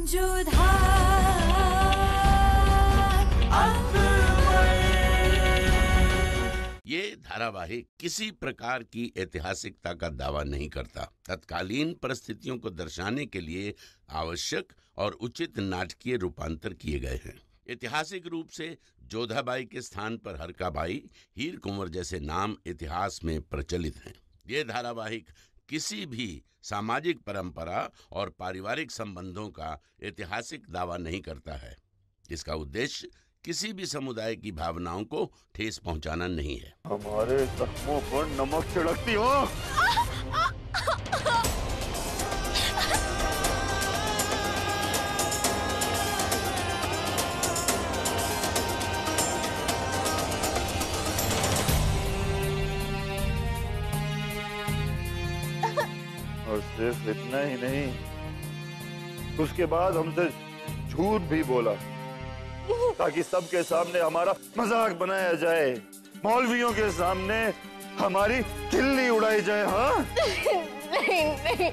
ये धारावाहिक किसी प्रकार की ऐतिहासिकता का दावा नहीं करता। तत्कालीन परिस्थितियों को दर्शाने के लिए आवश्यक और उचित नाटकीय रूपांतर किए गए हैं। ऐतिहासिक रूप से जोधाबाई के स्थान पर हरकाबाई, हीर कुंवर जैसे नाम इतिहास में प्रचलित हैं। ये धारावाहिक किसी भी सामाजिक परंपरा और पारिवारिक संबंधों का ऐतिहासिक दावा नहीं करता है। इसका उद्देश्य किसी भी समुदाय की भावनाओं को ठेस पहुंचाना नहीं है। हमारे जख्मों पर नमक छिड़कती हो। और सिर्फ इतना ही नहीं, उसके बाद हमसे झूठ भी बोला ताकि सबके सामने हमारा मजाक बनाया जाए, मौलवियों के सामने हमारी खिल्ली उड़ाई जाए। हाँ नहीं नहीं,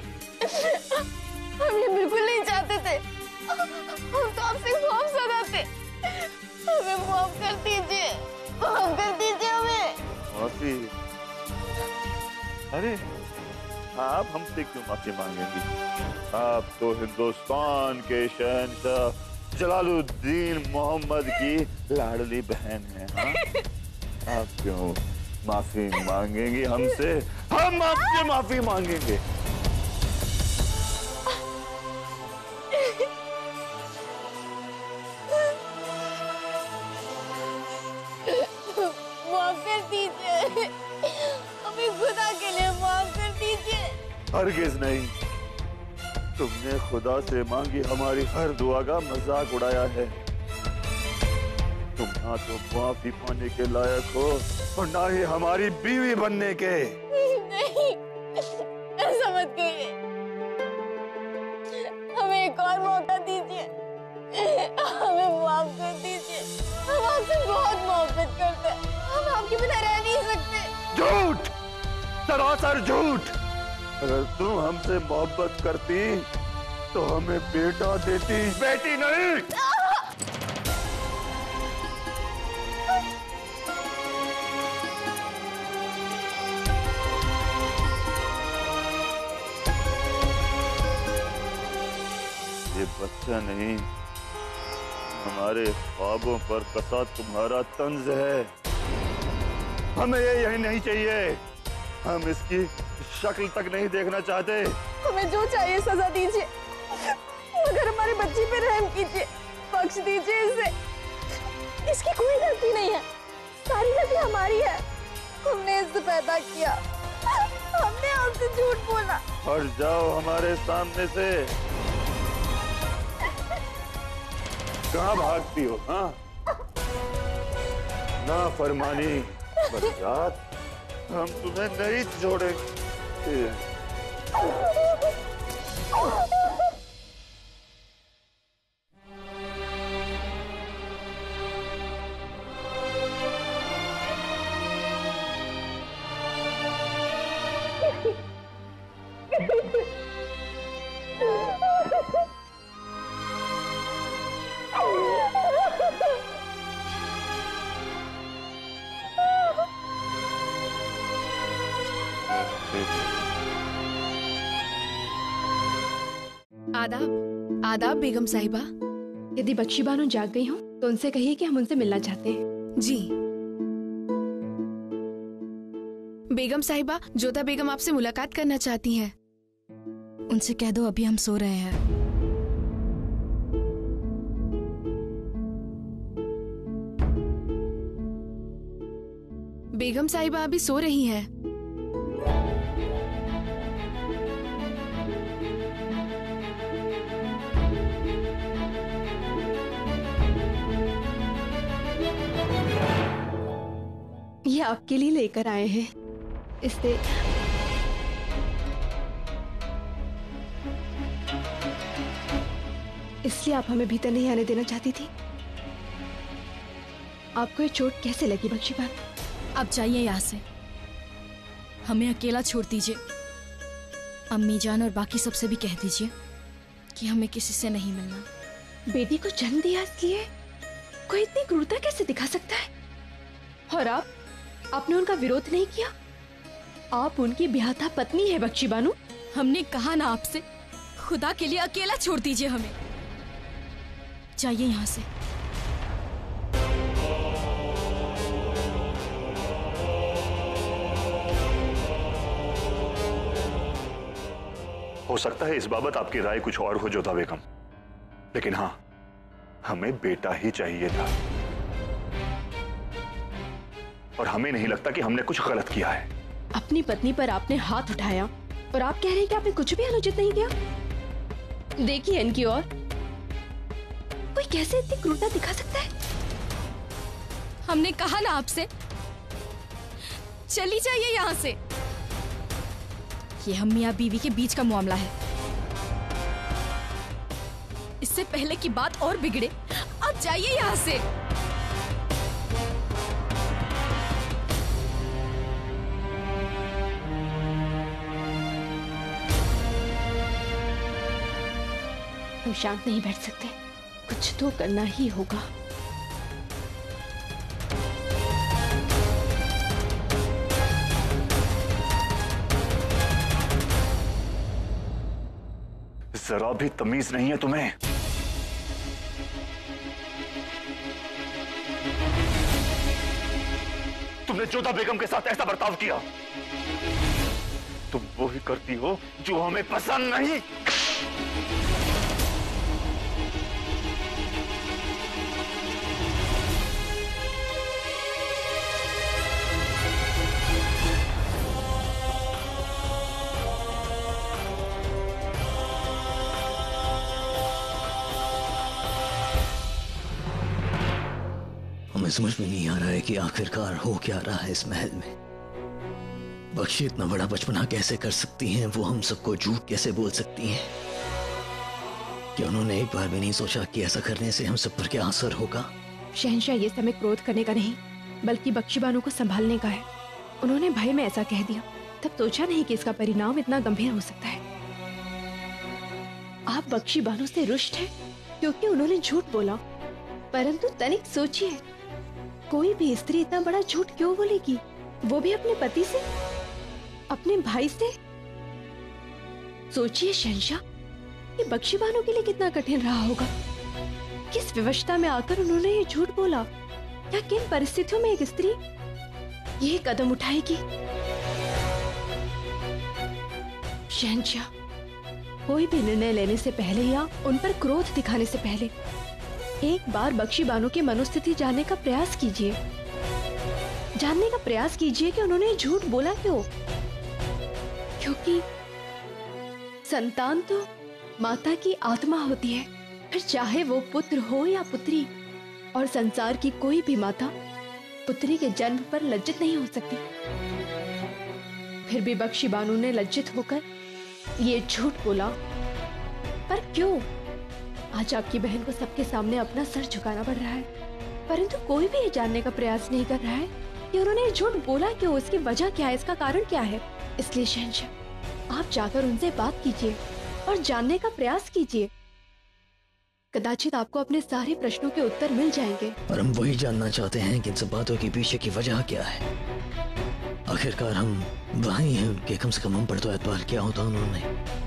हम ये बिल्कुल नहीं चाहते थे। हम तो आपसे माफ ज्यादा थे। हमें माफ कर दीजिए, माफ कर दीजिए हमें। माफी? अरे आप हमसे क्यों माफी मांगेंगी? आप तो हिंदुस्तान के शहंशाह जलालुद्दीन मोहम्मद की लाडली बहन है। हाँ? आप क्यों माफी मांगेंगी हमसे? हम आपसे माफी मांगेंगे। माफ कर दीजिए, हमें खुदा के लिए माफ कर दीजिए। हरगिज नहीं, तुमने खुदा से मांगी हमारी हर दुआ का मजाक उड़ाया है। तुम ना तो माफी पाने के लायक हो और ना ही हमारी बीवी बनने के। नहीं, ऐसा मत कहिए। हमें एक और मौका दीजिए, हमें माफ कर दीजिए। हम आपसे बहुत मोहब्बत करते हैं, हम आपके बिना रह नहीं सकते। झूठ, सरासर झूठ। अगर तुम हमसे मोहब्बत करती तो हमें बेटा देती, बेटी नहीं। ये बच्चा नहीं, हमारे ख्वाबों पर कसा तुम्हारा तंज है। हमें ये यही नहीं चाहिए। हम इसकी शक्ल तक नहीं देखना चाहते। हमें जो चाहिए सजा दीजिए, मगर हमारे बच्चे पे रहम कीजिए, बख्श दीजिए इसे। इसकी कोई गलती नहीं है, सारी गलती हमारी है। हमने इसे पैदा किया, हमने आपसे झूठ बोला। हट जाओ हमारे सामने से। कहाँ भागती हो? हाँ, ना फरमानी बरसात, हम तुम्हें नहीं छोड़ेंगे। आदाब, आदाब बेगम साहिबा। यदि बख्शी बानो जाग गई हो तो उनसे कहिए कि हम उनसे मिलना चाहते हैं। जी बेगम साहिबा, जोधा बेगम आपसे मुलाकात करना चाहती हैं। उनसे कह दो अभी हम सो रहे हैं। बेगम साहिबा अभी सो रही हैं। ये आपके लिए लेकर आए हैं। इससे इसलिए आप हमें भीतर नहीं आने देना चाहती थी। आपको ये चोट कैसे लगी बख्शी बानो? अब जाइए यहाँ से, हमें अकेला छोड़ दीजिए। अम्मी जान और बाकी सबसे भी कह दीजिए कि हमें किसी से नहीं मिलना। बेटी को जन्म दिया इसलिए कोई इतनी क्रूरता कैसे दिखा सकता है? और आपने उनका विरोध नहीं किया? आप उनकी ब्याहता पत्नी है बख्शी बानो। हमने कहा ना आपसे, खुदा के लिए अकेला छोड़ दीजिए हमें। जाइए यहाँ से। हो सकता है इस बाबत आपकी राय कुछ और हो जोधा बेगम, लेकिन हाँ, हमें बेटा ही चाहिए था और हमें नहीं लगता कि हमने कुछ गलत किया है। अपनी पत्नी पर आपने हाथ उठाया और आप कह रहे हैं कि आपने कुछ भी अनुचित नहीं किया? देखिए इनकी ओर, कोई कैसे इतनी क्रूरता दिखा सकता है? हमने कहा ना आपसे, चली जाइए यहाँ से। ये हम मियां बीवी के बीच का मामला है। इससे पहले की बात और बिगड़े, आप जाइए यहाँ से। हम शांत नहीं बैठ सकते, कुछ तो करना ही होगा। जरा भी तमीज नहीं है तुम्हें। तुमने जोधा बेगम के साथ ऐसा बर्ताव किया। तुम वो ही करती हो जो हमें पसंद नहीं। हमें समझ में नहीं आ रहा है कि आखिरकार हो क्या रहा है इस महल में। बख्शी इतना बड़ा बचपना कैसे कर सकती हैं? वो हम सबको झूठ कैसे बोल सकती हैं? क्या उन्होंने एक बार भी नहीं सोचा कि ऐसा करने से हम सब पर क्या असर होगा? शहंशाह, ये समय क्रोध करने का नहीं, बल्कि बख्शी बानो को संभालने का है। उन्होंने भय में ऐसा कह दिया, तब सोचा नहीं कि इसका परिणाम इतना गंभीर हो सकता है। आप बख्शी बानो से रुष्ट हैं क्योंकि उन्होंने झूठ बोला, परंतु तनिक सोचिए, कोई भी स्त्री इतना बड़ा झूठ क्यों बोलेगी, वो भी अपने पति से, अपने भाई से? सोचिए शहंशाह, ये बख्शी बानो के लिए कितना कठिन रहा होगा। किस विवशता में आकर उन्होंने ये झूठ बोला, या किन परिस्थितियों में एक स्त्री ये कदम उठाएगी? शहंशाह, कोई भी निर्णय लेने से पहले या उन पर क्रोध दिखाने से पहले एक बार बख्शी बानो की मनोस्थिति जानने का प्रयास कीजिए। जानने का प्रयास कीजिए कि उन्होंने झूठ बोला क्यों। क्योंकि संतान तो माता की आत्मा होती है, फिर चाहे वो पुत्र हो या पुत्री, और संसार की कोई भी माता पुत्री के जन्म पर लज्जित नहीं हो सकती। फिर भी बख्शी बानो ने लज्जित होकर ये झूठ बोला। पर क्यों? आज आपकी बहन को सबके सामने अपना सर झुकाना पड़ रहा है, परंतु कोई भी ये जानने का प्रयास नहीं कर रहा है कि उन्होंने झूठ बोला क्यों, इसकी वजह क्या है, इसका कारण क्या है। इसलिए शहंशाह, आप जाकर उनसे बात कीजिए और जानने का प्रयास कीजिए। कदाचित आपको अपने सारे प्रश्नों के उत्तर मिल जाएंगे। और हम वही जानना चाहते हैं कि इन सब बातों के पीछे की वजह क्या है। आखिरकार हम भाई हैं उनके, कम से कम हम पर तो एतबार किया होता उन्होंने।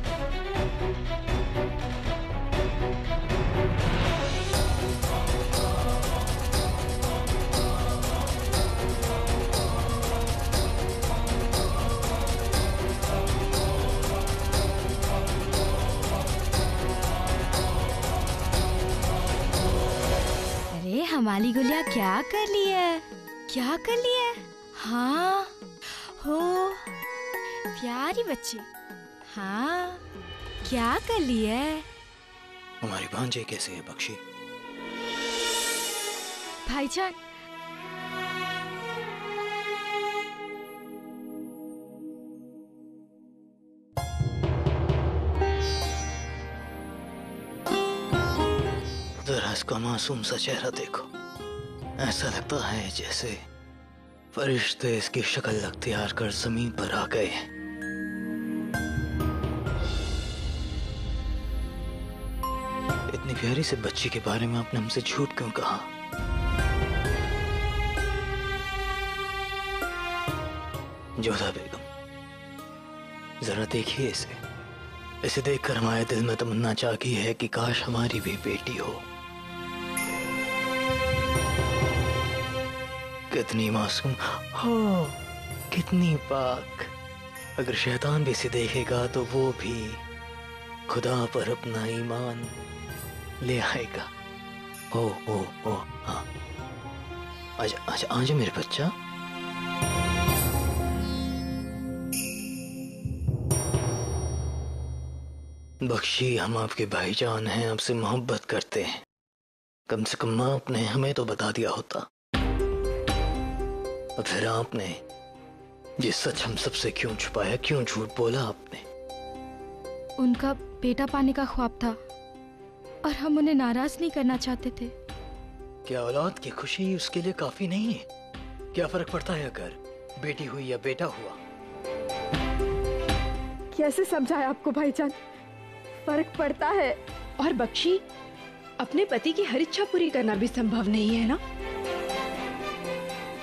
हमारी गुलिया क्या कर ली है? क्या कर ली है? हाँ, हो प्यारी बच्ची, हाँ क्या कर ली है? हमारी भांजे कैसे है बख्शी? भाईजान, जरा इसका मासूम सा चेहरा देखो, ऐसा लगता है जैसे फरिश्ते इसकी शक्ल अख्तियार कर जमीन पर आ गए हैं। प्यारी से बच्ची के बारे में आपने हमसे झूठ क्यों कहा? जोधा बेगम, जरा देखिए इसे देखकर हमारे दिल में तमन्ना जागी है कि काश हमारी भी बेटी हो। कितनी मासूम हो, कितनी पाक। अगर शैतान भी इसे देखेगा तो वो भी खुदा पर अपना ईमान ले आएगा। ओ हाँ, आज मेरे बच्चा। बख्शी, हम आपके भाईजान हैं, आपसे मोहब्बत करते हैं। कम से कम आपने हमें तो बता दिया होता। और फिर आपने ये सच हम सबसे क्यों छुपाया, क्यों झूठ बोला आपने? उनका बेटा पाने का ख्वाब था और हम उन्हें नाराज नहीं करना चाहते थे। क्या औलाद की खुशी उसके लिए काफी नहीं है? क्या फर्क पड़ता है अगर बेटी हुई या बेटा हुआ? कैसे समझाए आपको भाईजान, फर्क पड़ता है। और बख्शी, अपने पति की हर इच्छा पूरी करना भी संभव नहीं है ना।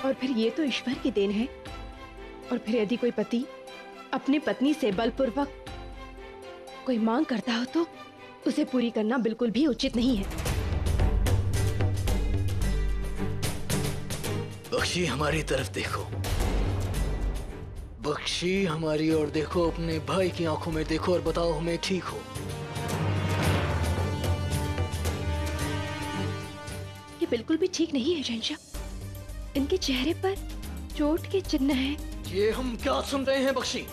और फिर ये तो ईश्वर की देन है। और फिर यदि कोई पति अपनी पत्नी से बलपूर्वक कोई मांग करता हो तो उसे पूरी करना बिल्कुल भी उचित नहीं है। बख्शी, हमारी तरफ देखो। बख्शी, हमारी ओर देखो, अपने भाई की आंखों में देखो और बताओ हमें ठीक हो। ये बिल्कुल भी ठीक नहीं है शहंशाह। इनके चेहरे पर चोट के चिन्ह हैं। ये हम क्या सुन रहे हैं बख्शी?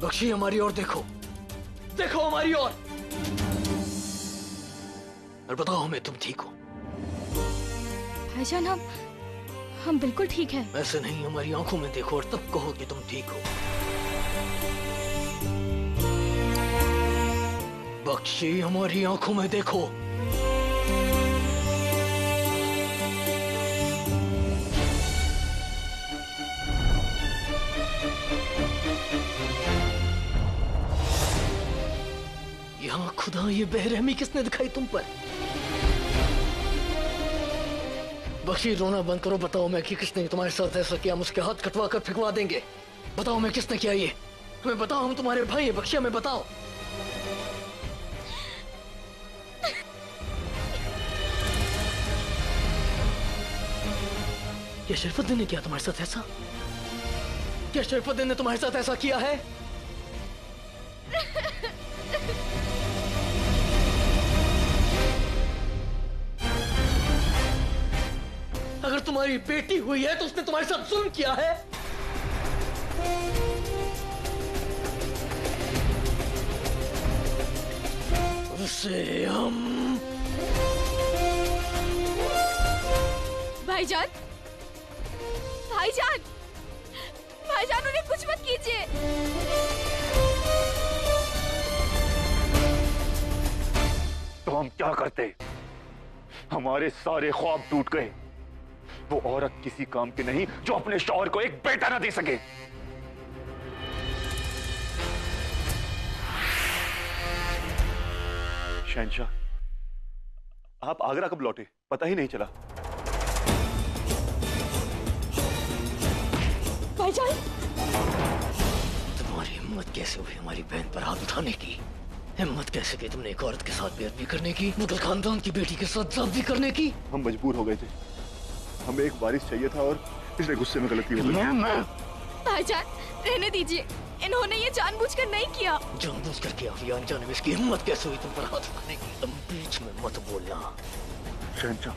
बख्शी, हमारी ओर देखो, देखो हमारी ओर और बताओ हमें तुम ठीक हो। भाईजान, हम बिल्कुल ठीक हैं। ऐसे नहीं, हमारी आंखों में देखो और तब कहो कि तुम ठीक हो। बख्शी, हमारी आंखों में देखो। यहाँ खुदा, ये बेरहमी किसने दिखाई तुम पर? बख्शी, रोना बंद करो। बताओ मैं कि किसने तुम्हारे साथ ऐसा किया? हम उसके हाथ कटवा कर फिकवा देंगे। बताओ मैं किसने किया ये? हमें बताओ, हम तुम्हारे भाई हैं। बख्शी, हमें बताओ। क्या शरीफुद्दीन ने किया तुम्हारे साथ ऐसा? क्या शरीफुद्दीन ने तुम्हारे साथ ऐसा किया है? अगर तुम्हारी बेटी हुई है तो उसने तुम्हारे साथ जुल्म किया है। उसे हम भाईजान, भाईजान, भाईजान, उन्हें कुछ मत कीजिए। तो हम क्या करते? हमारे सारे ख्वाब टूट गए। वो औरत किसी काम की नहीं जो अपने शौहर को एक बेटा ना दे सके। शहंशाह, आप आगरा कब लौटे? पता ही नहीं चला। भाईजान, तुम्हारी हिम्मत कैसे हुई हमारी बहन पर हाथ उठाने की? हिम्मत कैसे की तुमने एक औरत के साथ बेअदबी करने की, मुगल खानदान की बेटी के साथ जादू करने की? हम मजबूर हो गए थे। हमें एक वारिस चाहिए था और इसलिए गुस्से में गलती हो गई। भाईजान, रहने दीजिए। इन्होंने ये जानबूझकर नहीं किया। जानबूझकर किया या अनजाने में? इसकी हिम्मत कैसे हुई तुम पर हाथ उठाने की? तुम बीच में मत बोलना। शहंशाह,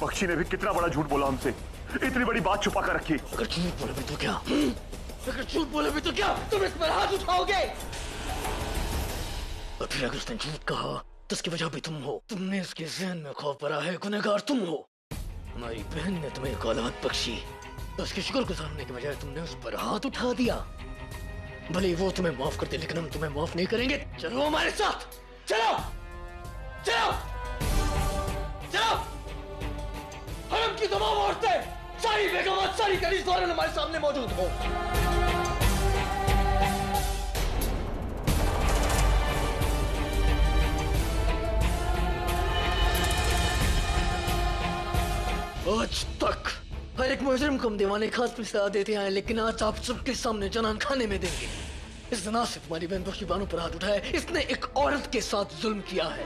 बख्शी ने भी कितना बड़ा झूठ बोला हमसे। इतनी बड़ी बात छुपा कर रखी। अगर झूठ बोले भी तो क्या? अगर झूठ बोले भी तो क्या? तुम इस पर हाथ उठाओगे? और फिर अगर उसने झूठ कहा तो उसकी वजह भी तुम हो। तुमने उसके ज़हन में खौफ भरा है, गुनहगार तुम हो। हमारी बहन ने तुम्हें एक औलाद बख्शी तो उसकी शुक्रगुजार होने के बजाय तुमने उस पर हाथ उठा दिया। भले वो तुम्हें माफ कर दे लेकिन हम तुम्हें माफ नहीं करेंगे। चलो हमारे साथ, चलो चलो चलो। हरम की तमाम औरतें, सारी बेगमात, सारी कनीज़ हमारे सामने मौजूद हो। आज तक हर एक मुजरिम को हम दीवाने खास में सजा देते हैं, लेकिन आज आप सबके सामने जनान खाने में देंगे। इसने ना सिर्फ हमारी बहन बख्शी बानो पर हाथ उठाया, इसने एक औरत के साथ जुल्म किया है।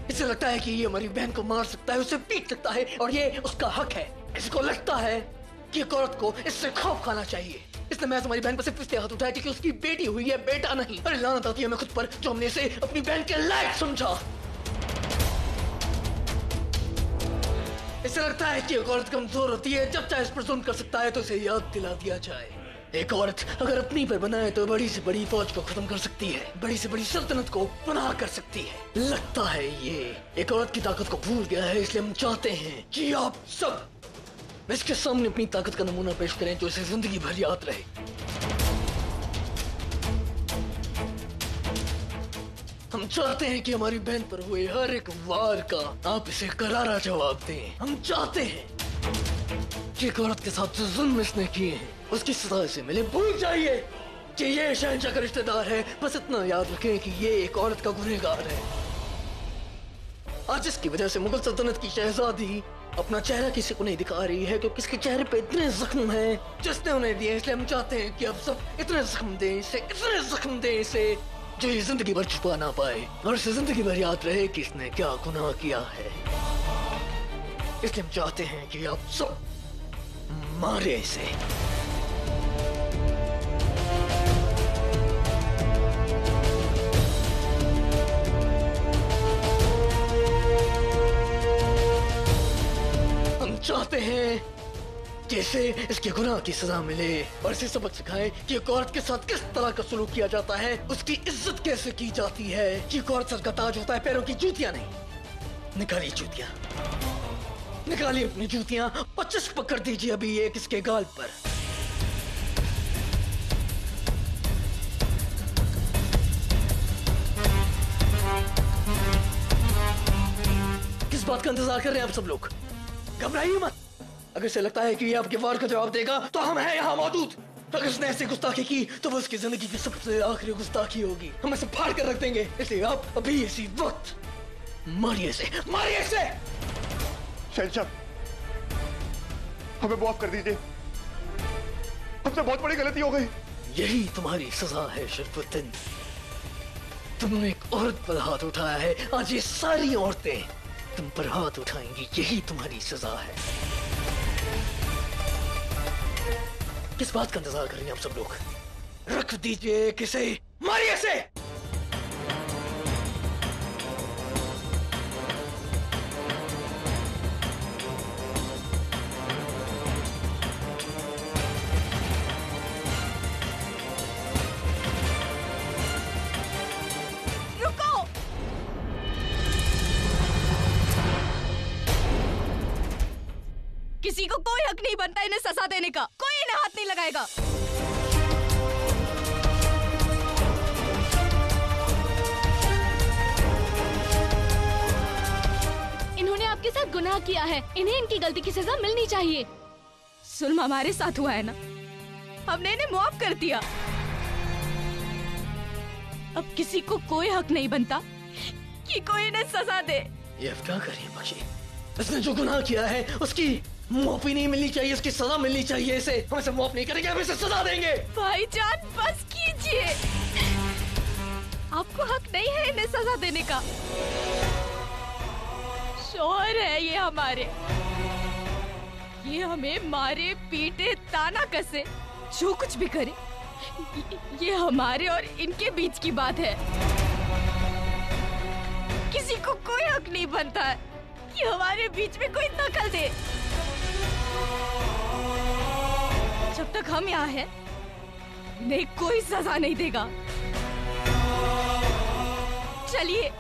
इसे लगता है कि ये हमारी बहन को मार सकता है, उसे पीट सकता है और ये उसका हक है। इसको लगता है कि एक औरत को इससे खौफ खाना चाहिए। इसने मैं हमारी बहन पर सिर्फ इसलिए हाथ उठाया क्योंकि उसकी बेटी हुई है, बेटा नहीं। अरे लानत आती है मैं खुद पर जो हमने इसे अपनी बहन के लायक समझा। इसे लगता है कि एक औरत कमजोर होती है, जब चाहे इस पर जुल्म कर सकता है, तो इसे याद दिला दिया जाए। एक औरत अगर अपनी पर बनाए तो बड़ी से बड़ी फौज को खत्म कर सकती है, बड़ी से बड़ी सल्तनत को पनाह कर सकती है। लगता है ये एक औरत की ताकत को भूल गया है, इसलिए हम चाहते हैं कि आप सब इसके सामने अपनी ताकत का नमूना पेश करें जो इसे जिंदगी भर याद रहे। हम चाहते हैं कि हमारी बहन पर हुए हर एक वार का आप इसे करारा जवाब दें। हम चाहते हैं कि एक औरत के साथ जो जुल्म इसने किए हैं उसकी सजा इसे मिले। भूल जाइए कि ये शहंशाह का रिश्तेदार है, बस इतना याद रखें कि ये एक औरत का गुनहगार है। आज इसकी वजह से मुगल सल्तनत की शहजादी अपना चेहरा किसी को नहीं दिखा रही है क्योंकि इसके चेहरे पे इतने जख्म हैं जिसने उन्हें दिए। इसलिए हम चाहते हैं कि आप सब इतने जख्म दें इसे, इतने जख्म दें इसे जो ये जिंदगी भर छुपा ना पाए और इसे जिंदगी भर याद रहे कि इसने क्या गुनाह किया है। इसलिए हम चाहते हैं कि आप सब मारे इसे। चाहते हैं कि इसे इसके गुनाह की सजा मिले और इसे सबक सिखाएं कि एक औरत के साथ किस तरह का सलूक किया जाता है, उसकी इज्जत कैसे की जाती है। कि एक औरत सर का ताज होता है, पैरों की जूतियां नहीं। निकालिए जूतियां, निकालिए अपनी जूतियां और चस्प कर दीजिए अभी ये किसके गाल पर। किस बात का इंतजार कर रहे हैं आप सब लोग? घबराइए मत। अगर इसे लगता है कि ये आपके वार का जवाब देगा तो हम हैं यहाँ मौजूद। अगर उसने ऐसी गुस्ताखी की तो वो उसकी जिंदगी की सबसे आखिरी गुस्ताखी होगी। हम इसे फाड़ कर रख देंगे। इसलिए आप अभी इसी वक्त मारिए इसे, मारिए इसे। शहंशाह, हमें माफ कर दीजिए, हमसे बहुत बड़ी गलती हो गई। यही तुम्हारी सजा है शरफुद्दीन। तुमने एक औरत पर हाथ उठाया है, आज ये सारी औरतें तुम पर हाथ उठाएंगी। यही तुम्हारी सजा है। किस बात का इंतजार कर रही हैं आप सब लोग? रख दीजिए किसे, मारिए इसे। किसी को कोई हक नहीं बनता इन्हें सजा देने का। कोई इन्हें हाथ नहीं लगाएगा। इन्होंने आपके साथ गुनाह किया है, इन्हें इनकी गलती की सजा मिलनी चाहिए। जुल्म हमारे साथ हुआ है ना, हमने इन्हें माफ कर दिया। अब किसी को कोई हक नहीं बनता कि कोई इन्हें सजा दे। ये अब क्या करिए बख्शी? इसने जो गुनाह किया है उसकी माफी नहीं मिलनी चाहिए, उसकी सजा मिलनी चाहिए। इसे हम इसे माफ नहीं करेंगे, हम इसे सजा देंगे। भाईजान बस कीजिए, आपको हक नहीं है इन्हें सजा देने का। शौहर है ये हमारे, ये हमें मारे पीटे ताना कसे जो कुछ भी करे, ये हमारे और इनके बीच की बात है। किसी को कोई हक नहीं बनता है कि हमारे बीच में कोई दखल दे। जब तक हम यहाँ हैं, नहीं कोई सजा नहीं देगा। चलिए।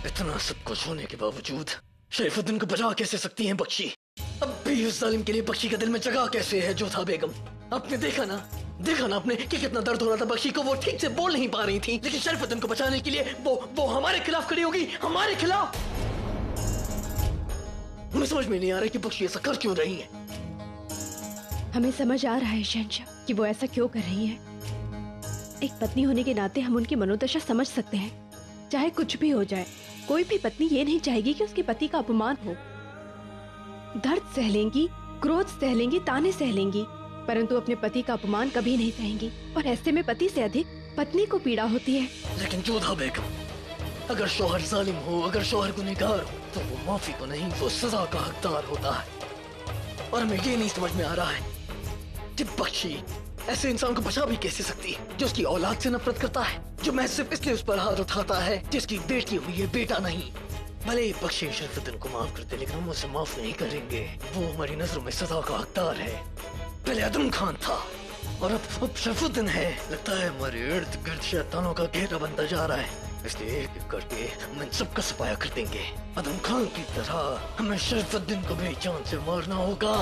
इतना सब कुछ होने के बावजूद शरीफुद्दीन को बचा कैसे सकती हैं बख्शी? अब भी उस जालिम के लिए बख्शी के दिल में जगह कैसे है जोधा बेगम? आपने देखा ना आपने कि कितना दर्द हो रहा था बख्शी को। वो ठीक से बोल नहीं पा रही थी, लेकिन शरीफुद्दीन को बचाने के लिए वो हमारे खिलाफ खड़ी होगी, हमारे खिलाफ। हमें समझ में नहीं आ रहा कि बख्शी ऐसा कर क्यों रही है। हमें समझ आ रहा है शहंशाह कि वो ऐसा क्यों कर रही है। एक पत्नी होने के नाते हम उनकी मनोदशा समझ सकते हैं। चाहे कुछ भी हो जाए, कोई भी पत्नी ये नहीं चाहेगी कि उसके पति का अपमान हो। दर्द सह लेंगी, क्रोध सह लेंगी, ताने सह लेंगी, परंतु अपने पति का अपमान कभी नहीं सहेंगी। और ऐसे में पति से अधिक पत्नी को पीड़ा होती है। लेकिन जोधा बेगम, अगर शौहर जालिम हो, अगर शौहर गुनहगार हो, तो वो माफी को नहीं, वो सजा का हकदार होता है। और हमें ये नहीं समझ में आ रहा है कि बख्शी ऐसे इंसान को बचा भी कैसे सकती है, जो उसकी औलाद से नफरत करता है, जो महज सिर्फ इसलिए उस पर हाथ उठाता है जिसकी बेटी हुई है, बेटा नहीं। भले ही बख्शी शरीफुद्दीन को माफ करते, लेकिन हम उसे माफ नहीं करेंगे। वो हमारी नजरों में सजा का हकदार है। पहले आदम खान था और अब शरीफुद्दीन है। लगता है हमारे इर्द गिर्द शैतानों का घेरा बनता जा रहा है, इसलिए एक एक करके हम इन सबका सफाया कर देंगे। आदम खान की तरह हमें शरीफुद्दीन को भी जान से मारना होगा।